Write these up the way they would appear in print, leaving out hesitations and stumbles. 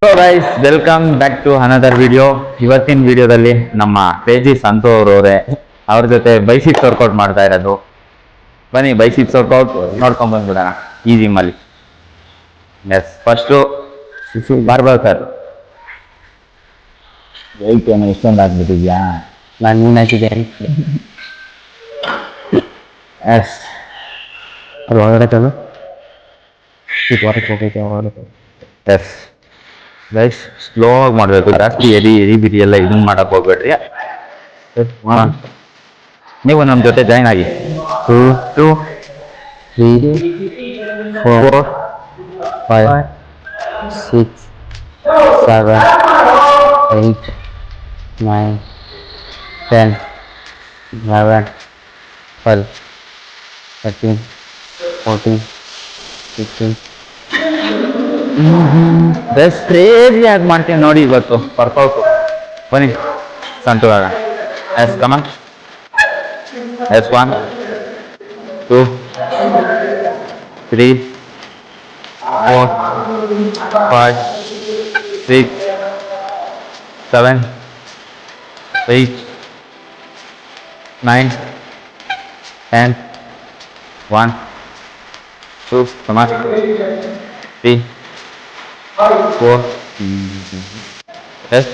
So guys welcome back to another video. ಇವತ್ತಿನ ವಿಡಿಯೋದಲ್ಲಿ ನಮ್ಮ ಪೇಜಿ ಸಂತು ಅವರವರೇ ಅವ್ರ ಜೊತೆ ಬೈಸಿಪ್ಸ್ ವರ್ಕೌಟ್ ಮಾಡ್ತಾ ಇರೋದು. ಬನ್ನಿ ಬೈಸಿಪ್ಸ್ ವರ್ಕೌಟ್ ನೋಡ್ಕೊಂಡ್ ಬಂದ್ಬಿಡೋಣ ಈ ಜಿಮ್ಮಲ್ಲಿ. Yes, first barbell sir. ಹೇಳ್ತೇನೆ ಎಷ್ಟೊಂದು ಆಗ್ಬಿಟ್ಟಿದ್ಯಾ? ನಾನು ನೀನು ಹಾಕಿದ್ದೆ ಎಸ್, ಅದು ಒಳಗಡೆ ತಂದು ಹೊರಗೆ ಹೋಗೈತೆ ಹೊರಗೆ. ಎಸ್ ಗೈಸ್, ಸ್ಲೋ ಆಗಿ ಮಾಡಬೇಕು, ಜಾಸ್ತಿ ಎರಿ ಬಿರಿ ಎಲ್ಲ ಇದನ್ನ ಮಾಡಕ್ ಹೋಗ್ಬೇಡ್ರಿ. ನೀವು ನಮ್ಮ ಜೊತೆ ಜಾಯ್ನ್ ಆಗಿ. 2 2 3 4 5 6 7 8 9 10 11 12 13 14 15. ಬೆಸ್ಟ್ ಕ್ರೇಜಿ ಆಗಿ ಮಾಡ್ತೀನಿ ನೋಡಿ ಇವತ್ತು ವರ್ಕೌಟು. ಬನ್ನಿ ಸಂಟು ಆಗ. Yes come on. Yes 1 2 3 4 5 6 7 8 9 10 1 2 come on 3 4 yes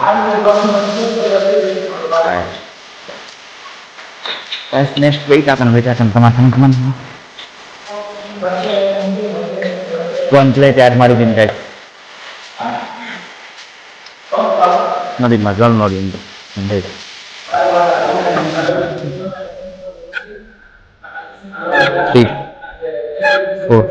yes next wait happen come on one plate add ಮಾಡಿದ್ದೀನಿ guys. ನೋಡಿ ಮಜಲ್ ನೋಡಿ ಹಿಂದೆ 3 4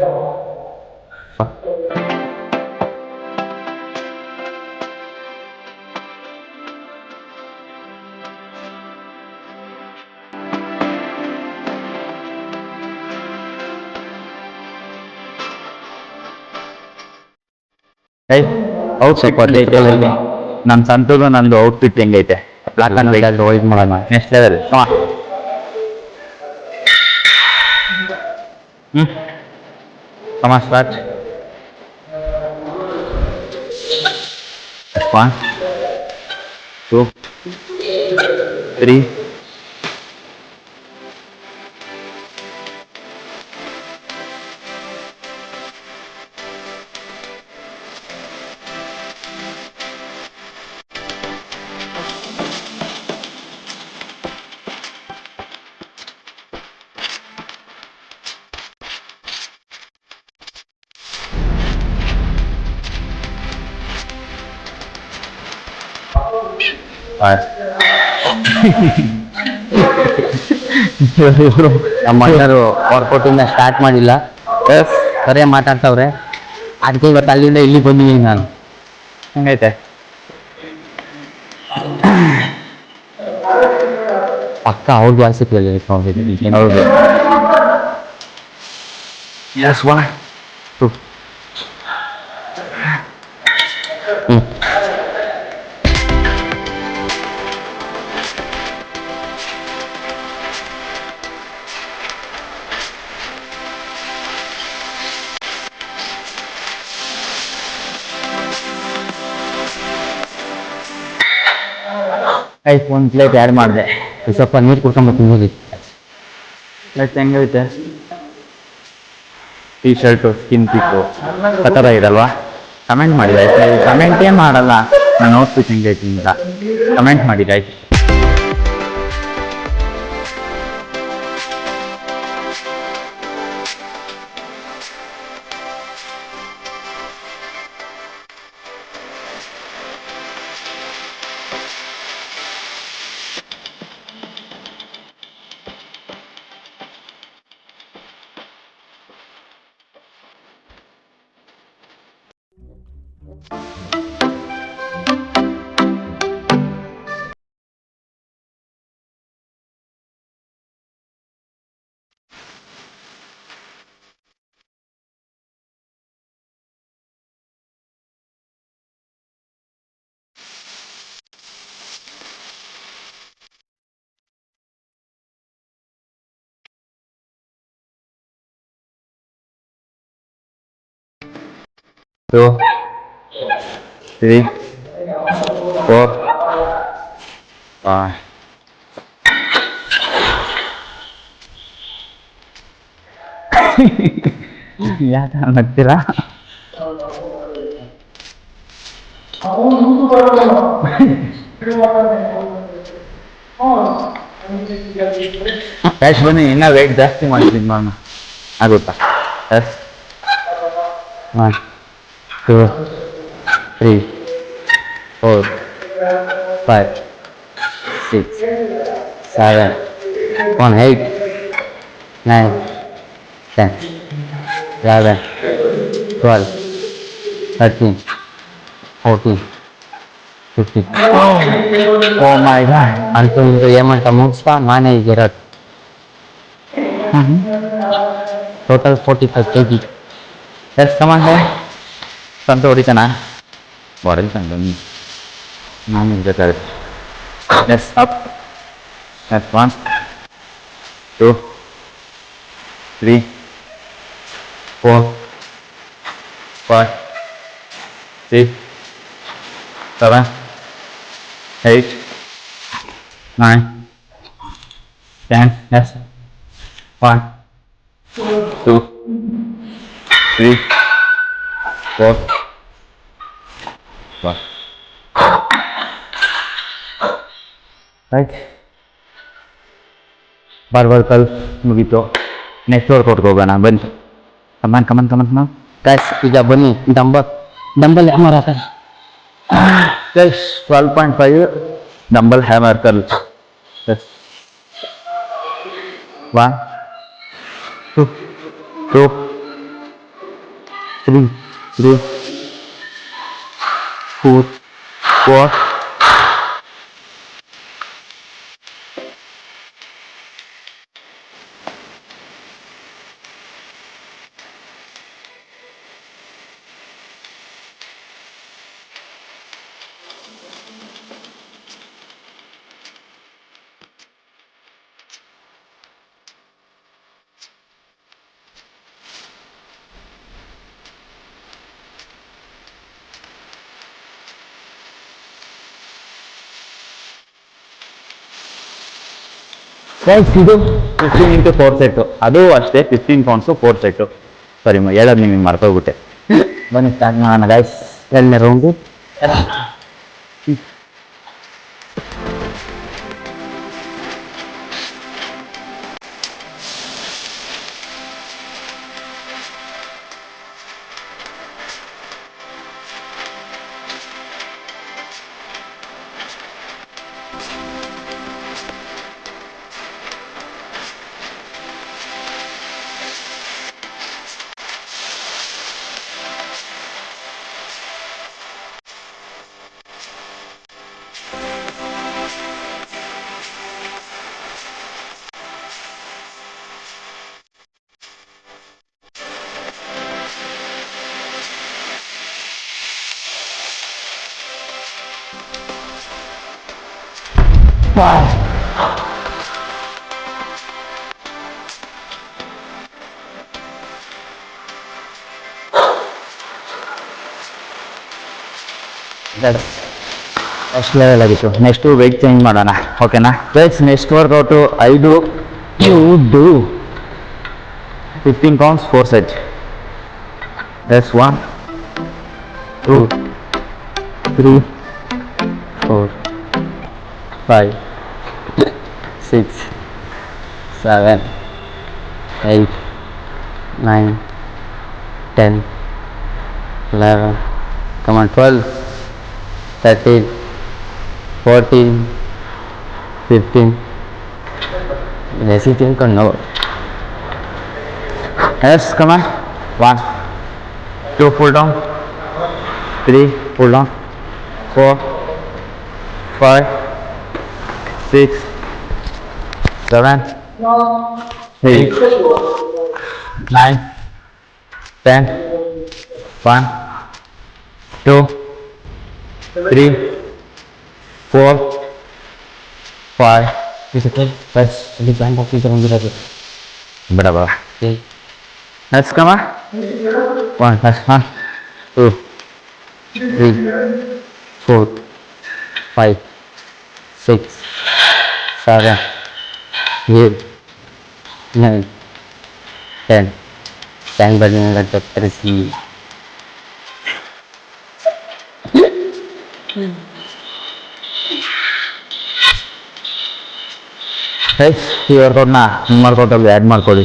ಔಟ್ ಚೆಕ್ ಮಾಡಿ. ನನ್ನ ಸಂತೂರು ನಂದು ಔಟ್ಫಿಟ್ ಹೆಂಗೈತೆ? ಬ್ಲಾಕ್ ಅಂಡ್ ವೈಟ್ ಇದು ಮಾಡೋಣ. Next level. ಸ್ಟಾರ್ಟ್. 1 2 3 ನಮ್ಮ ಅಣ್ಣರು ವರ್ಕೌಟ್ ಇಂದ ಸ್ಟಾರ್ಟ್ ಮಾಡಿಲ್ಲ, ಸರಿಯಾಗಿ ಮಾತಾಡ್ತಾವ್ರೆ. ಅದಕ್ಕೆ ಇವತ್ತು ಅಲ್ಲಿಂದ ಇಲ್ಲಿ ಬಂದಿದ್ದೀನಿ ನಾನು. ಹೆಂಗೈತೆ? ಪಕ್ಕ ಅವ್ರದ್ದು ವಾಯ್ಸ್ ಕೇಳಿದ್ದೀನಿ. ಹೌದು. ಎಸ್ 1 2 ಒಂದು ಪ್ಲೇಟ್ ಆ್ಯಡ್ ಮಾಡಿದೆ. ಸ್ವಲ್ಪ ನೀರು ಕುಡ್ಕೊಂಬರ್ತೀನಿ ಹೋಗಿ. ಲೈಟ್ ಹೆಂಗೈತೆ? T shirt skin ಪಿಕ್ಕು ಸಕ್ಕತ್ತಾಗಿದಲ್ವಾ? ಕಮೆಂಟ್ ಮಾಡಿ ಆಯ್ತು. ಕಮೆಂಟೇ ಮಾಡಲ್ಲ ನಾನು ಔಟ್ಫಿಟ್ ಹೆಂಗೈತಿ ಅಂತ. ಕಮೆಂಟ್ ಮಾಡಿ ಆಯ್ತು. 3, 4, 5. ಯಾಕೆ ನಗ್ತೀರಾ? ಎಸ್ ಬನ್ನಿ, ಇನ್ನೂ ವೆಯ್ಟ್ ಜಾಸ್ತಿ ಮಾಡ್ತೀನಿ ಮಾಡೋಣ, ಆಗುತ್ತಾ? ಎಸ್ 1, 2, 3, 4, 5, 6, 7, 1, 8, 9, 10, 11, 12, 13, 14, 15. Oh my god. ಅಂತೂ ಇದು ಏಮಂತ ಮುಗಿಸ್ತಾ ನಾನೇ ಈಗ ಇರೋದು. Total 45 kg. ಎಸ್ ಕಮಾಂಡ್ ಸಂತ ಹೊಡಿತಾನ ಹೊಡಿತಾನ ನಾನು ಬೇಕಾದ್ರೆ. Yes up. Yes 1, 2, 3, 4, 5, 6, 7, 8, 9, 10. Yes. 1, 2, 3, 4, 5. Right. Barbell ಮುಗೀತು. ನೆಕ್ಸ್ಟ್ ವರ್ಕೌಟ್ ಹೋಗೋಣ ಬನ್ನಿ. ಕಮಾನ್. ಗೈಸ್ ಈಗ ಬನ್ನಿ ಡಂಬಲ್ ಹ್ಯಾಮರ್ ಹಾಕೋಣ. Guys 12.5 dumbbell hammer curl. Yes 1, 2, 3, 4, 4. Guys ಇದು 15 into 4 ಸೆಟ್ಟು, ಅದು ಅಷ್ಟೇ 15 pounds 4 ಸೆಟ್ಟು. ಸರಿ ಹೇಳೋದು ನಿಮಗೆ ಮರ್ತೋಗ್ಬಿಟ್ಟೆ. ಬನ್ನಿ ಸ್ಟಾರ್ಟ್ ಮಾಡೋಣ ಗೈಸ್. ಎರಡನೇ ರೌಂಡು. ನೆಕ್ಸ್ಟ್ ಲೆವೆಲ್ ಆಗಿತ್ತು. ನೆಕ್ಸ್ಟು ವೆಯ್ಟ್ ಚೇಂಜ್ ಮಾಡೋಣ, ಓಕೆನಾ guys? Next workout 5 do 15 pounds 4 sets. That's 1, 2, 3, 4, 5, 6, 7, 8, 9, 10, 11, come on 12, 13, 14, 15. Let's see think on no. Yes, come on. 1, 2 pull down, 3 pull down, 4, 5, 6, 7, 8, 9, 10. 1, 2, 3, 4, 5. This is best. Ini banyak kopi terus berapa? Berapa? Okay. Let's come on. 1, 2, 3, 4 5 6 7 8 9 10 10 bajne lagta tersi ಈ ವರ್ಕೌಟ್ನ ಮಾಡ್ಕೊಟ್ಟು add ಮಾಡ್ಕೊಳ್ಳಿ,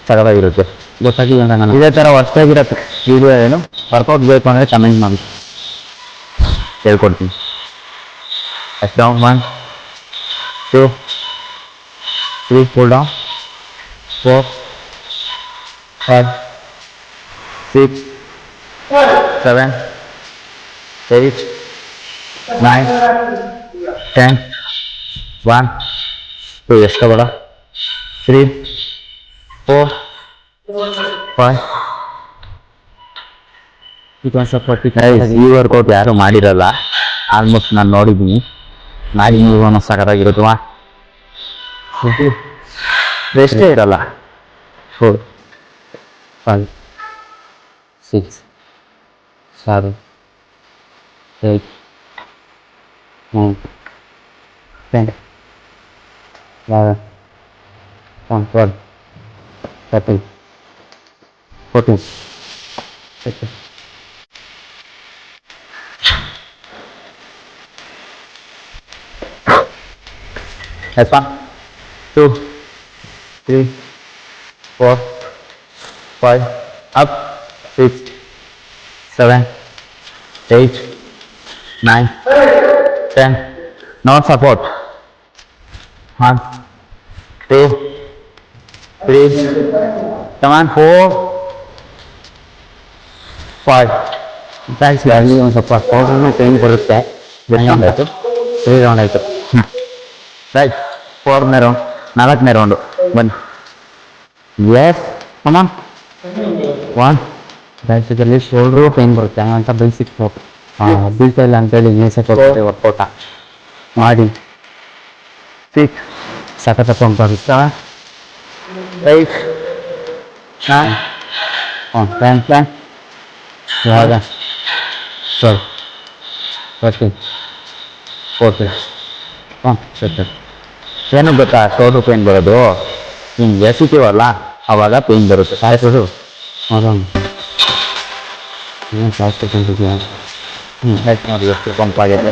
ಸಗದಾಗಿರುತ್ತೆ. ಗೊತ್ತಾಗಿಲ್ಲ ನಾನು. ಇದೇ ಥರ ಹೊಸ್ದಾಗಿರತ್ತೆ video ಏನು workout ಬೇಕು ಅಂದರೆ comment ಮಾಡಿ ಹೇಳ್ಕೊಡ್ತೀನಿ. ಡೌನ್ 1 2 3 pull down 4 5 6 7 8 9 10 1 2 ಎಷ್ಟು ಬೇಡ 3 4 5 ಇದೊಂದು ಸ್ವಲ್ಪ ಈ ವರ್ಕೌಟ್ ಯಾರು ಮಾಡಿರಲ್ಲ, ಆಲ್ಮೋಸ್ಟ್ ನಾನು ನೋಡಿದ್ದೀನಿ. ಮಾಡಿ ನೀವು ಸಖತ್ತಾಗಿರುತ್ತವಾ, ರೆಸ್ಟೇ ಇರಲ್ಲ. 4 5 6 7 8 9 10 11 12 13 14 15 That's 1 2 3 4 5 up 6 7 8 9 10 not support 1 2 3 come on 4 5 bags ಅಲ್ಲಿ ಒಂದು ಸ್ವಲ್ಪ ಪೌಡರ್ನ ಪೇನ್ ಬರುತ್ತೆ. ರೌಂಡ್ ಆಯಿತು 3 ರೌಂಡ್ ಆಯಿತು. ರೈಟ್ 4ನೇ ರೌಂಡ್ 4ನೇ ರೌಂಡು ಬನ್ನಿ. ಎಸ್ ಕಮಾನ್ 1 ಬ್ಯಾಗ್ಸಲ್ಲಿ ಶೋಲ್ಡ್ರು ಪೇನ್ ಬರುತ್ತೆ, ಹಂಗಂತ ಬೇಸಿಕ್ ಬೀಳ್ತಾ ಇಲ್ಲ ಅಂತೇಳಿ ನೇಸಕ್ಕೆ ಹೋಗ್ತೇವೆ ವರ್ಕೌಟ ಮಾಡಿ 6 ಸಖತ್ ಪಂಪ್ ಆಗುತ್ತೆ. 8 9 ಪ್ಲಾನ್ ಇವಾಗ 12 13 14 17 ಏನು ಗೊತ್ತಾ ಶೋಲ್ಡ್ರ್ ಪೇನ್ ಬರೋದು, ಹಿಂಗೆ ಎಸಿತೀವಲ್ಲ ಅವಾಗ ಪೇನ್ ಬರುತ್ತೆ. ಸಾಯಿಸೋದು ನೋಡೋಣ ಏನು ಜಾಸ್ತಿ ಕಂಡಿದ್ಯಾ. ಆಯ್ತು ನೋಡಿ ಎಷ್ಟು ಪಂಪ್ ಆಗೈತೆ.